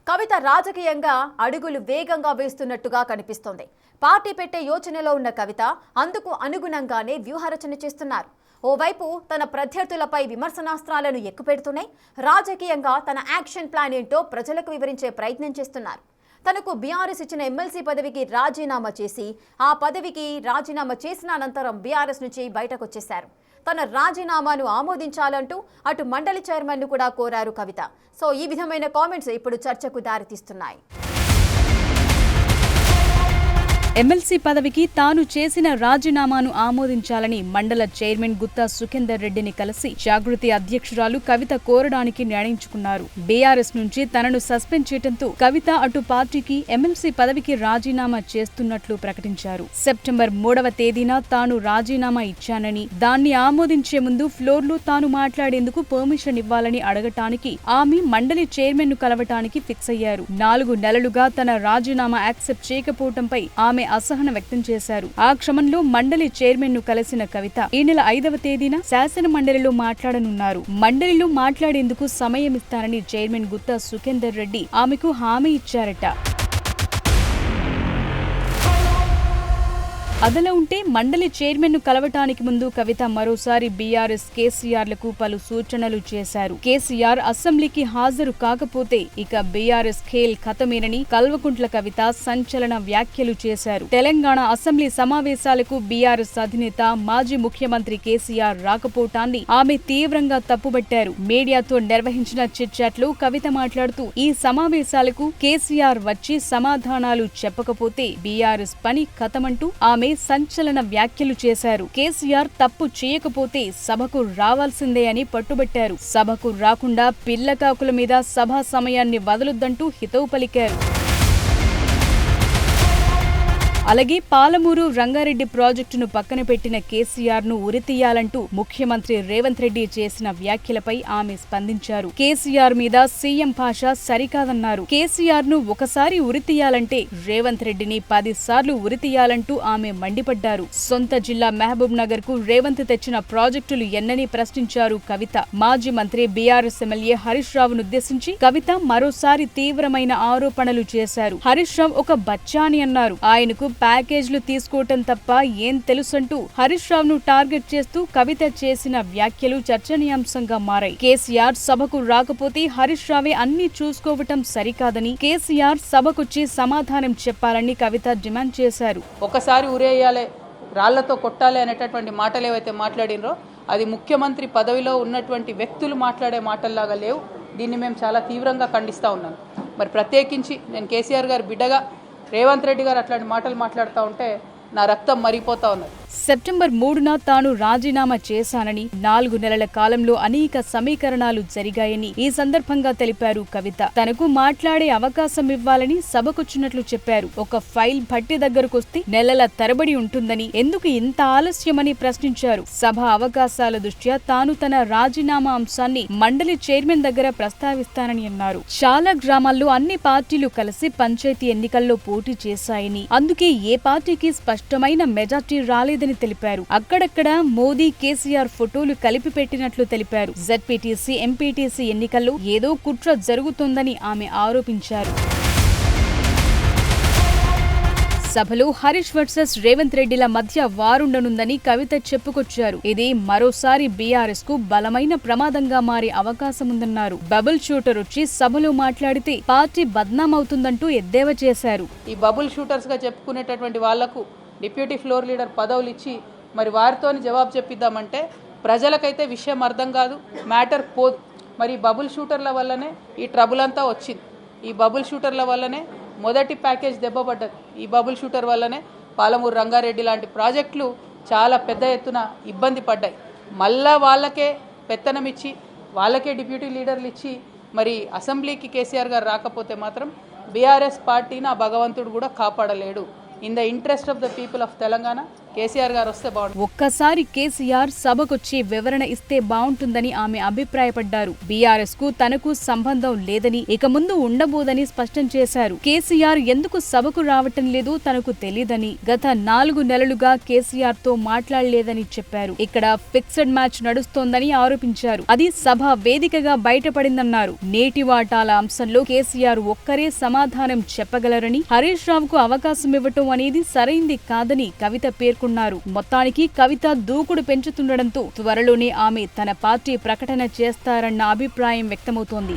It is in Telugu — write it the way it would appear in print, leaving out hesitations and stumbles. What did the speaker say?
కవిత రాజకీయంగా అడుగులు వేగంగా వేస్తున్నట్టుగా కనిపిస్తోంది. పార్టీ పెట్టే యోచనలో ఉన్న కవిత అందుకు అనుగుణంగానే వ్యూహరచన చేస్తున్నారు. ఓవైపు తన ప్రత్యర్థులపై విమర్శనాస్త్రాలను ఎక్కుపెడుతూనే రాజకీయంగా తన యాక్షన్ ప్లాన్ ఏంటో ప్రజలకు వివరించే ప్రయత్నం చేస్తున్నారు. తనకు బీఆర్ఎస్ ఇచ్చిన ఎమ్మెల్సీ పదవికి రాజీనామా చేసి ఆ పదవికి రాజీనామా చేసిన అనంతరం బీఆర్ఎస్ నుంచి బయటకొచ్చేశారు. తన రాజీనామాను ఆమోదించాలంటూ అటు మండలి చైర్మన్ను కూడా కోరారు కవిత. సో ఈ విధమైన కామెంట్స్ ఇప్పుడు చర్చకు దారితీస్తున్నాయి. ఎమ్మెల్సీ పదవికి తాను చేసిన రాజీనామాను ఆమోదించాలని మండల చైర్మన్ గుత్తా సుఖేందర్ రెడ్డిని కలిసి జాగృతి అధ్యక్షురాలు కవిత కోరడానికి నిర్ణయించుకున్నారు. బీఆర్ఎస్ నుంచి తనను సస్పెండ్ చేయడంతో కవిత అటు పార్టీకి ఎమ్మెల్సీ పదవికి రాజీనామా చేస్తున్నట్లు ప్రకటించారు. సెప్టెంబర్ 3వ తేదీన తాను రాజీనామా ఇచ్చానని, దాన్ని ఆమోదించే ముందు ఫ్లోర్లో తాను మాట్లాడేందుకు పర్మిషన్ ఇవ్వాలని అడగటానికి ఆమె మండలి చైర్మన్ ను కలవటానికి ఫిక్స్ అయ్యారు. 4 నెలలుగా తన రాజీనామా యాక్సెప్ట్ చేయకపోవడంపై ఆమె అసహనం వ్యక్తం చేశారు. ఆ క్రమంలో మండలి చైర్మన్ ను కలిసిన కవిత ఈ నెల 5వ తేదీన శాసన మండలిలో మాట్లాడనున్నారు. మండలిలో మాట్లాడేందుకు సమయం ఇస్తానని చైర్మన్ గుత్తా సుఖేందర్ రెడ్డి ఆమెకు హామీ ఇచ్చారట. అదలా ఉంటే మండలి చైర్మన్ ను కలవటానికి ముందు కవిత మరోసారి బీఆర్ఎస్ కేసీఆర్లకు పలు సూచనలు చేశారు. కేసీఆర్ అసెంబ్లీకి హాజరు కాకపోతే ఇక బీఆర్ఎస్ ఖేల్ ఖతమేనని కల్వకుంట్ల కవిత సంచలన వ్యాఖ్యలు చేశారు. తెలంగాణ అసెంబ్లీ సమావేశాలకు బీఆర్ఎస్ అధినేత మాజీ ముఖ్యమంత్రి కేసీఆర్ రాకపోవటాన్ని ఆమె తీవ్రంగా తప్పుబట్టారు. మీడియాతో నిర్వహించిన చిట్ చాట్ లో కవిత మాట్లాడుతూ ఈ సమావేశాలకు కేసీఆర్ వచ్చి సమాధానాలు చెప్పకపోతే బీఆర్ఎస్ పని ఖతమంటూ ఆమె సంచలన వ్యాఖ్యలు చేశారు. కేసీఆర్ తప్పు చేయకపోతే సభకు రావాల్సిందే అని పట్టుబట్టారు. సభకు రాకుండా పిల్లకాకుల మీద సభా సమయాన్ని వదలొద్దంటూ హితవు పలికారు. అలాగే పాలమూరు రంగారెడ్డి ప్రాజెక్టును పక్కన పెట్టిన కేసీఆర్ ను ఉరితీయాలంటూ ముఖ్యమంత్రి రేవంత్ రెడ్డి చేసిన వ్యాఖ్యలపై ఆమె స్పందించారు. కేసీఆర్ మీద సీఎం భాష సరికాదన్నారు. కేసీఆర్ ను ఒకసారి ఉరితీయాలంటే రేవంత్ రెడ్డిని 10 సార్లు ఉరితీయాలంటూ ఆమె మండిపడ్డారు. సొంత జిల్లా మహబూబ్ నగర్ కు రేవంత్ తెచ్చిన ప్రాజెక్టులు ఎన్నని ప్రశ్నించారు కవిత. మాజీ మంత్రి బీఆర్ఎస్ ఎమ్మెల్యే హరీష్ రావును ఉద్దేశించి కవిత మరోసారి తీవ్రమైన ఆరోపణలు చేశారు. హరీష్ రావు ఒక బచ్చాని అన్నారు. ఆయనకు ప్యాకేజ్లు తీసుకోవటం తప్ప ఏం తెలుసంటూ హరీష్ రావును టార్గెట్ చేస్తూ కవిత చేసిన వ్యాఖ్యలు చర్చనీయాంశంగా మారాయి. కేసీఆర్ సభకు రాకపోతే హరీష్ రావే అన్ని చూసుకోవటం సరికాదని, కేసీఆర్ సభకొచ్చి సమాధానం చెప్పాలని కవిత డిమాండ్ చేశారు. ఒకసారి ఉరేయాలి, రాళ్లతో కొట్టాలి అనేటటువంటి మాటలు ఏవైతే మాట్లాడినరో అది ముఖ్యమంత్రి పదవిలో ఉన్నటువంటి వ్యక్తులు మాట్లాడే మాటల్లాగా లేవు. దీన్ని మేము చాలా తీవ్రంగా ఖండిస్తూ ఉన్నాను. మరి ప్రత్యేకించి నేను కేసీఆర్ గారి బిడ్డగా రేవంత్ రెడ్డి గారు అట్లాంటి మాటలు మాట్లాడుతూ ఉంటే నా రక్తం మరిగిపోతా ఉన్నది. సెప్టెంబర్ 3న తాను రాజీనామా చేశానని, 4 నెలల కాలంలో అనేక సమీకరణాలు జరిగాయని ఈ సందర్భంగా తెలిపారు కవిత. తనకు మాట్లాడే అవకాశం ఇవ్వాలని సభకొచ్చినట్లు చెప్పారు. ఒక ఫైల్ భట్టి దగ్గరకొస్తే నెలల తరబడి ఉంటుందని, ఎందుకు ఇంత ఆలస్యమని ప్రశ్నించారు. సభ అవకాశాల దృష్ట్యా తాను తన రాజీనామా అంశాన్ని మండలి చైర్మన్ దగ్గర ప్రస్తావిస్తానని అన్నారు. చాలా గ్రామాల్లో అన్ని పార్టీలు కలిసి పంచాయతీ ఎన్నికల్లో పోటీ చేశాయని, అందుకే ఏ పార్టీకి స్పష్టమైన మెజార్టీ రాలేదని తెలిపారు. అక్కడక్కడ మోదీ కేసీఆర్ ఫోటోలు కలిపి పెట్టినట్లు తెలిపారు. జెడ్పీటీసీ ఎంపీటీసీ ఎన్నికల్లో ఏదో కుట్ర జరుగుతోందని ఆమె ఆరోపించారు. సభలో హరీష్ వర్సెస్ రేవంత్ రెడ్డిల మధ్య వారుండనుందని కవిత చెప్పుకొచ్చారు. ఇది మరోసారి బీఆర్ఎస్ కు బలమైన ప్రమాదంగా మారే అవకాశముందన్నారు. బబుల్ షూటర్ వచ్చి సభలో మాట్లాడితే పార్టీ బద్నామవుతుందంటూ ఎద్దేవా చేశారు. ఈ బబుల్ షూటర్స్ గా చెప్పుకునేటటువంటి వాళ్లకు డిప్యూటీ ఫ్లోర్ లీడర్ పదవులు ఇచ్చి మరి వారితోని జవాబు చెప్పిద్దామంటే ప్రజలకైతే విషయం అర్థం కాదు, మ్యాటర్ పోదు. మరి బబుల్ షూటర్ల వల్లనే ఈ ట్రబుల్ అంతా వచ్చింది. ఈ బబుల్ షూటర్ల వల్లనే మొదటి ప్యాకేజ్ దెబ్బపడ్డది. ఈ బబుల్ షూటర్ వల్లనే పాలమూరు రంగారెడ్డి లాంటి ప్రాజెక్టులు చాలా పెద్ద ఎత్తున ఇబ్బంది పడ్డాయి. మళ్ళా వాళ్ళకే పెత్తనం ఇచ్చి, వాళ్ళకే డిప్యూటీ లీడర్లు ఇచ్చి మరి అసెంబ్లీకి కేసీఆర్ గారు రాకపోతే మాత్రం బీఆర్ఎస్ పార్టీని ఆ భగవంతుడు కూడా కాపాడలేడు. In the interest of the people of Telangana, KCR గారు వస్తే బాగుంటుంది. ఒక్కసారి కేసీఆర్ సభకొచ్చి వివరణ ఇస్తే బాగుంటుందని ఆమె అభిప్రాయపడ్డారు. బీఆర్ఎస్ కు తనకు సంబంధం లేదని, ఇక ముందు ఉండబోదని స్పష్టం చేశారు. కేసీఆర్ ఎందుకు సభకు రావటం లేదు తనకు తెలీదని, గత 4 నెలలుగా కేసీఆర్ తో మాట్లాడలేదని చెప్పారు. ఇక్కడ ఫిక్స్డ్ మ్యాచ్ నడుస్తోందని ఆరోపించారు. అది సభ వేదికగా బయటపడిందన్నారు. నేటి వాటాల అంశంలో కేసీఆర్ ఒక్కరే సమాధానం చెప్పగలరని, హరీష్ రావుకు అవకాశం ఇవ్వటం అనేది సరైంది కాదని కవిత పేర్కొన్నారు. మొత్తానికి కవిత దూకుడు పెంచుతుండటంతో త్వరలోనే ఆమె తన పార్టీ ప్రకటన చేస్తారన్న అభిప్రాయం వ్యక్తమవుతోంది.